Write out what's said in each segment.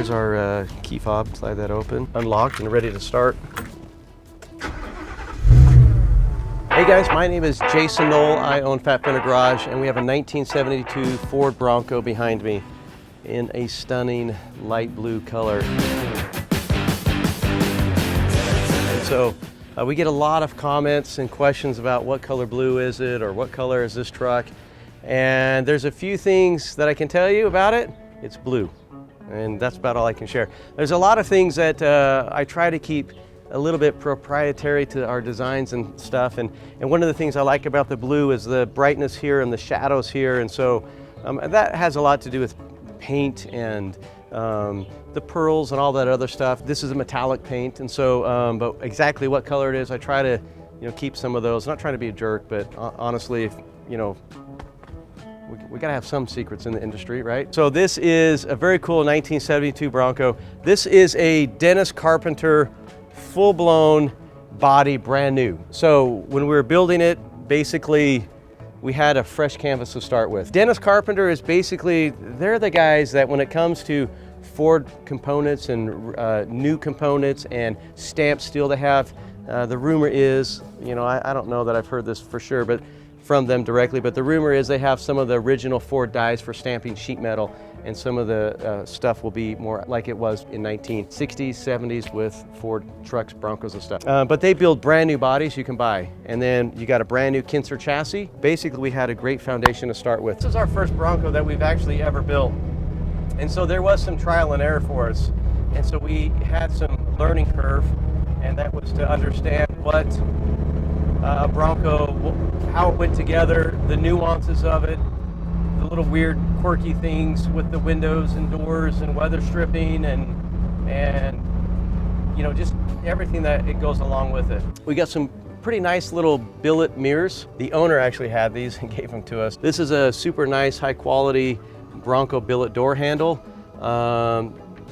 Here's our key fob. Slide that open. Unlocked and ready to start. Hey guys, my name is Jason Knoll. I own Fender Garage, and we have a 1972 Ford Bronco behind me in a stunning light blue color. And so we get a lot of comments and questions about what color blue is it, or what color is this truck. And there's a few things that I can tell you about it. It's blue, and that's about all I can share. There's a lot of things that I try to keep a little bit proprietary to our designs and stuff. And one of the things I like about the blue is the brightness here and the shadows here. And so that has a lot to do with paint and the pearls and all that other stuff. This is a metallic paint. And so, but exactly what color it is, I try to, keep some of those. I'm not trying to be a jerk, but honestly, we gotta have some secrets in the industry, right? So this is a very cool 1972 Bronco. This is a Dennis Carpenter full-blown body, brand new. So when we were building it, basically we had a fresh canvas to start with. Dennis Carpenter is basically, they're the guys that when it comes to Ford components and new components and stamped steel they have, the rumor is, I don't know that I've heard this for sure, but from them directly, but the rumor is they have some of the original Ford dies for stamping sheet metal, and some of the stuff will be more like it was in 1960s, 70s with Ford trucks, Broncos and stuff. But they build brand new bodies you can buy. And then you got a brand new Kinser chassis. Basically, we had a great foundation to start with. This is our first Bronco that we've actually ever built. And so there was some trial and error for us. And so we had some learning curve, and that was to understand what a Bronco, how it went together, the nuances of it, the little weird quirky things with the windows and doors and weather stripping and just everything that it goes along with it. We got some pretty nice little billet mirrors. The owner actually had these and gave them to us. This is a super nice, high quality Bronco billet door handle.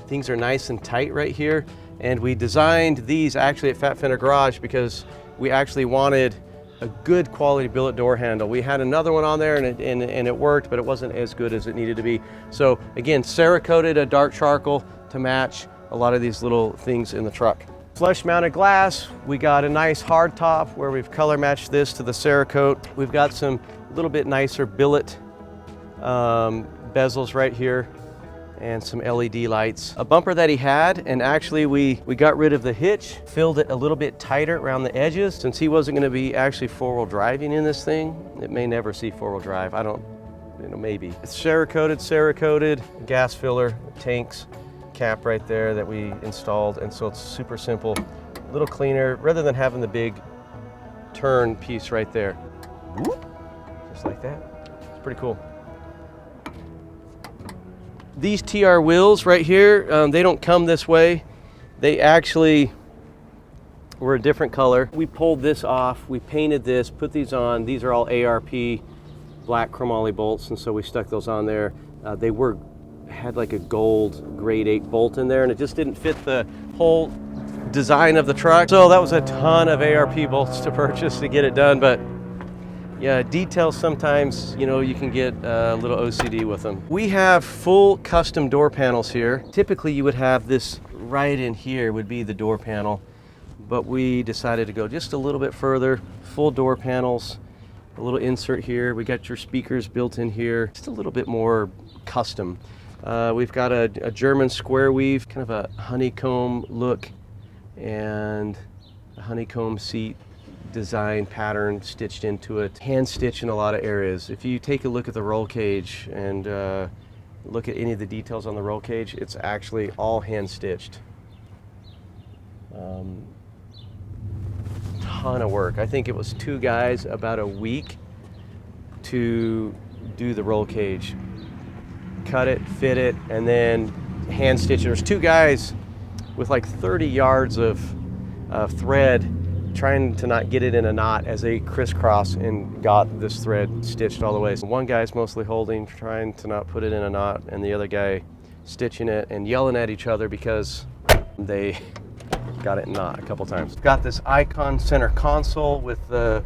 Things are nice and tight right here. And we designed these actually at Fender Garage because we actually wanted a good quality billet door handle. We had another one on there and it worked, but it wasn't as good as it needed to be. So again, Cerakoted a dark charcoal to match a lot of these little things in the truck. Flush mounted glass, we got a nice hard top where we've color matched this to the Cerakote. We've got some little bit nicer billet bezels right here, and some LED lights. A bumper that he had, and actually we got rid of the hitch, filled it a little bit tighter around the edges. Since he wasn't gonna be actually four-wheel driving in this thing, it may never see four-wheel drive, I don't, maybe. It's Cerakoted, gas filler, tanks, cap right there that we installed, and so it's super simple, a little cleaner, rather than having the big turn piece right there. Whoop, just like that, it's pretty cool. These TR wheels right here, they don't come this way. They actually were a different color. We pulled this off, we painted this, put these on. These are all ARP black chromoly bolts, and so we stuck those on there. They had like a gold grade 8 bolt in there, and it just didn't fit the whole design of the truck. So that was a ton of ARP bolts to purchase to get it done, but yeah, details sometimes, you can get a little OCD with them. We have full custom door panels here. Typically you would have this right in here would be the door panel, but we decided to go just a little bit further. Full door panels, a little insert here. We got your speakers built in here. Just a little bit more custom. We've got a German square weave, kind of a honeycomb look, and a honeycomb seat design pattern stitched into it. Hand stitched in a lot of areas. If you take a look at the roll cage and look at any of the details on the roll cage, it's actually all hand stitched. Ton of work. I think it was 2 guys about a week to do the roll cage. Cut it, fit it, and then hand stitch it. There's 2 guys with like 30 yards of thread trying to not get it in a knot as they crisscross and got this thread stitched all the way. So one guy's mostly holding, trying to not put it in a knot, and the other guy stitching it and yelling at each other because they got it in a knot a couple times. Got this Icon center console with the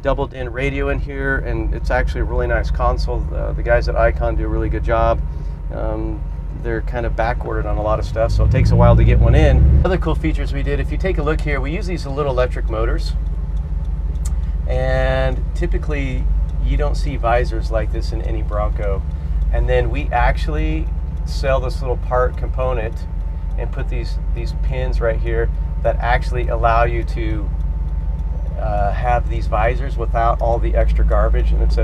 doubled in radio in here, and it's actually a really nice console. The guys at Icon do a really good job. they're kind of backordered on a lot of stuff, so it takes a while to get one in. Other cool features we did, if you take a look here, we use these little electric motors, and typically you don't see visors like this in any Bronco. And then we actually sell this little part component and put these pins right here that actually allow you to have these visors without all the extra garbage, and it's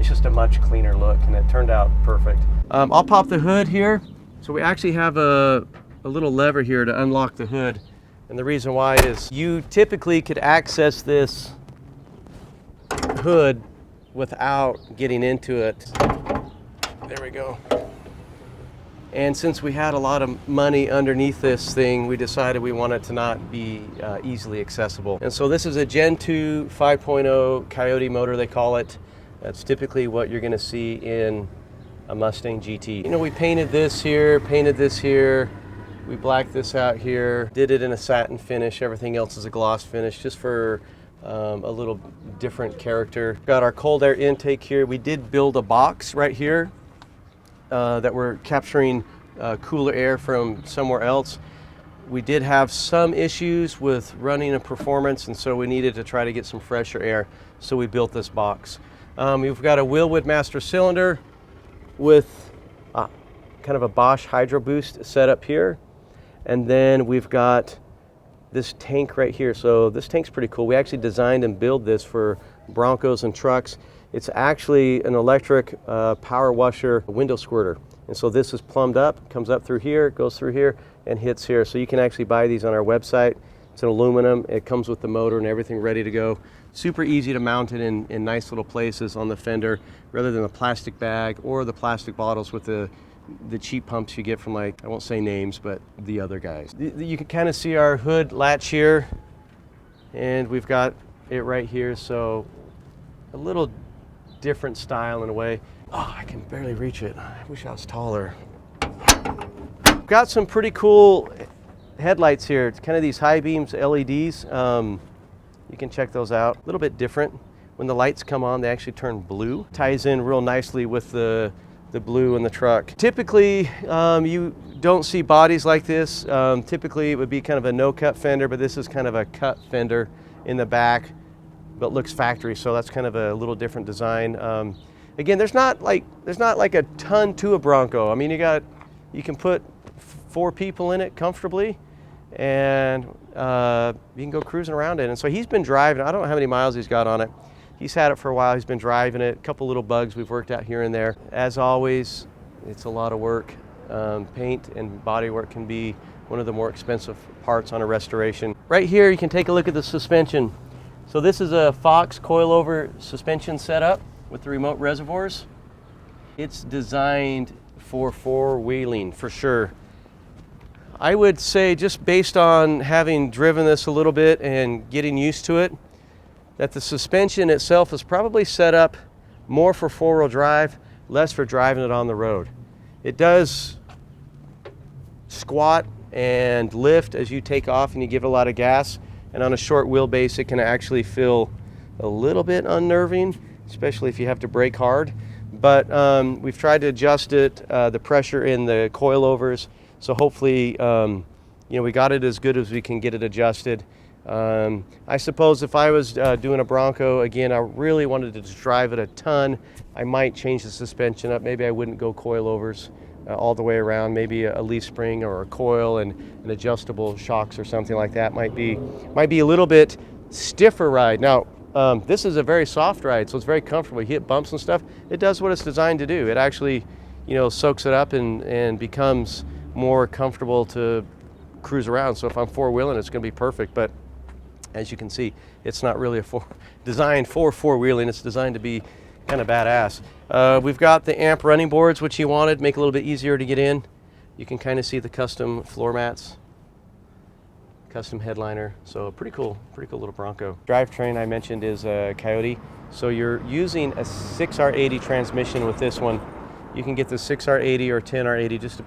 just a much cleaner look, and it turned out perfect. I'll pop the hood here. So we actually have a little lever here to unlock the hood, and the reason why is you typically could access this hood without getting into it. There we go. And since we had a lot of money underneath this thing, we decided we wanted to not be easily accessible. And so this is a Gen 2 5.0 Coyote motor, they call it. That's typically what you're gonna see in a Mustang GT. You know, we painted this here, we blacked this out here, did it in a satin finish, everything else is a gloss finish, just for a little different character. Got our cold air intake here. We did build a box right here that we're capturing cooler air from somewhere else. We did have some issues with running a performance, and so we needed to try to get some fresher air, so we built this box. We've got a Wilwood master cylinder with kind of a Bosch Hydro Boost set up here, and then we've got this tank right here. So this tank's pretty cool. We actually designed and built this for Broncos and trucks. It's actually an electric power washer window squirter. And so this is plumbed up, comes up through here, goes through here, and hits here. So you can actually buy these on our website. It's an aluminum. It comes with the motor and everything ready to go. Super easy to mount it in nice little places on the fender, rather than a plastic bag or the plastic bottles with the cheap pumps you get from, like, I won't say names, but the other guys. You can kind of see our hood latch here, and we've got it right here. So a little different style in a way. Oh, I can barely reach it. I wish I was taller. Got some pretty cool headlights here. It's kind of these high beams LEDs. You can check those out. A little bit different. When the lights come on, they actually turn blue. Ties in real nicely with the blue in the truck. Typically, you don't see bodies like this. Typically, it would be kind of a no-cut fender, but this is kind of a cut fender in the back, but looks factory, so that's kind of a little different design. Again, there's not like a ton to a Bronco. I mean, you can put 4 people in it comfortably, and you can go cruising around it. And so he's been driving. I don't know how many miles he's got on it. He's had it for a while. He's been driving it. A couple little bugs we've worked out here and there. As always, it's a lot of work. Paint and body work can be one of the more expensive parts on a restoration. Right here, you can take a look at the suspension. So this is a Fox coilover suspension setup with the remote reservoirs. It's designed for four-wheeling for sure. I would say, just based on having driven this a little bit and getting used to it, that the suspension itself is probably set up more for four-wheel drive, less for driving it on the road. It does squat and lift as you take off and you give it a lot of gas, and on a short wheelbase it can actually feel a little bit unnerving, especially if you have to brake hard. But we've tried to adjust it, the pressure in the coilovers, so hopefully we got it as good as we can get it adjusted. I suppose if I was doing a Bronco, again, I really wanted to just drive it a ton, I might change the suspension up. Maybe I wouldn't go coilovers all the way around. Maybe a leaf spring or a coil and an adjustable shocks or something like that might be a little bit stiffer ride. Now, this is a very soft ride, so it's very comfortable. You hit bumps and stuff, it does what it's designed to do. It actually, soaks it up and becomes more comfortable to cruise around. So if I'm four-wheeling, it's going to be perfect. But as you can see, it's not really designed for four-wheeling. It's designed to be kind of badass. We've got the amp running boards, which he wanted, make it a little bit easier to get in. You can kind of see the custom floor mats, custom headliner. So pretty cool little Bronco. Drivetrain I mentioned is a Coyote. So you're using a 6R80 transmission with this one. You can get the 6R80 or 10R80, just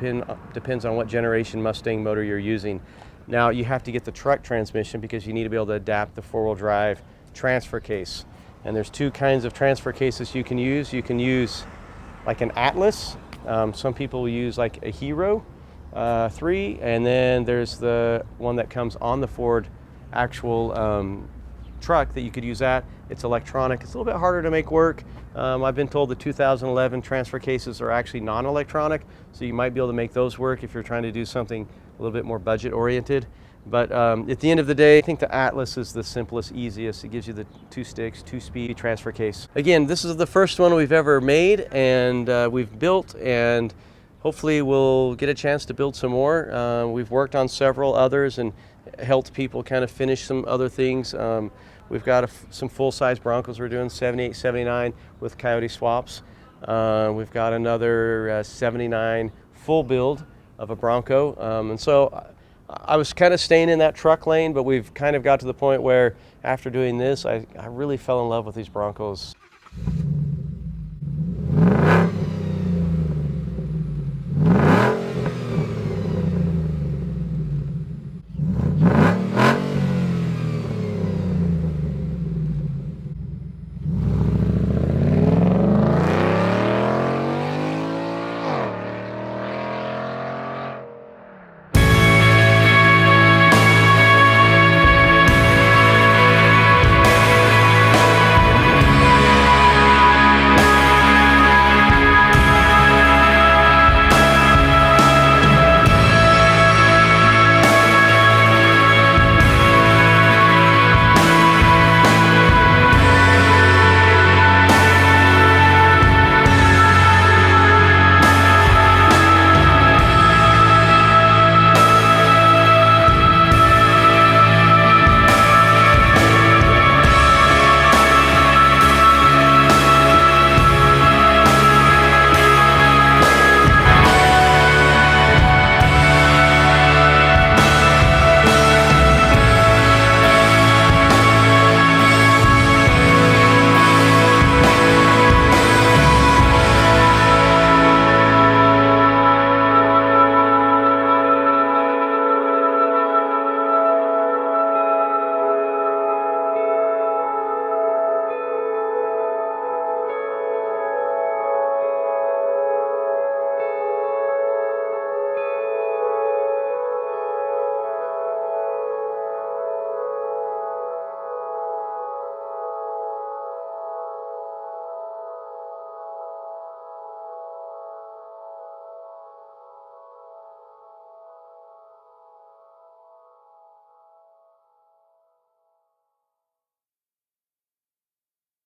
depends on what generation Mustang motor you're using. Now you have to get the truck transmission because you need to be able to adapt the four-wheel drive transfer case. And there's two kinds of transfer cases you can use. You can use like an Atlas, Some people will use like a Hero 3, and then there's the one that comes on the Ford actual truck that you could use that. It's electronic. It's a little bit harder to make work. I've been told the 2011 transfer cases are actually non-electronic, so you might be able to make those work if you're trying to do something a little bit more budget oriented. But at the end of the day, I think the Atlas is the simplest, easiest. It gives you the 2 sticks, 2-speed transfer case. Again, this is the first one we've ever made and we've built, and hopefully we'll get a chance to build some more. We've worked on several others and helped people kind of finish some other things. We've got some full-size Broncos we're doing, 78, 79 with Coyote swaps. We've got another 79 full build of a Bronco. And so I was kind of staying in that truck lane, but we've kind of got to the point where after doing this, I really fell in love with these Broncos.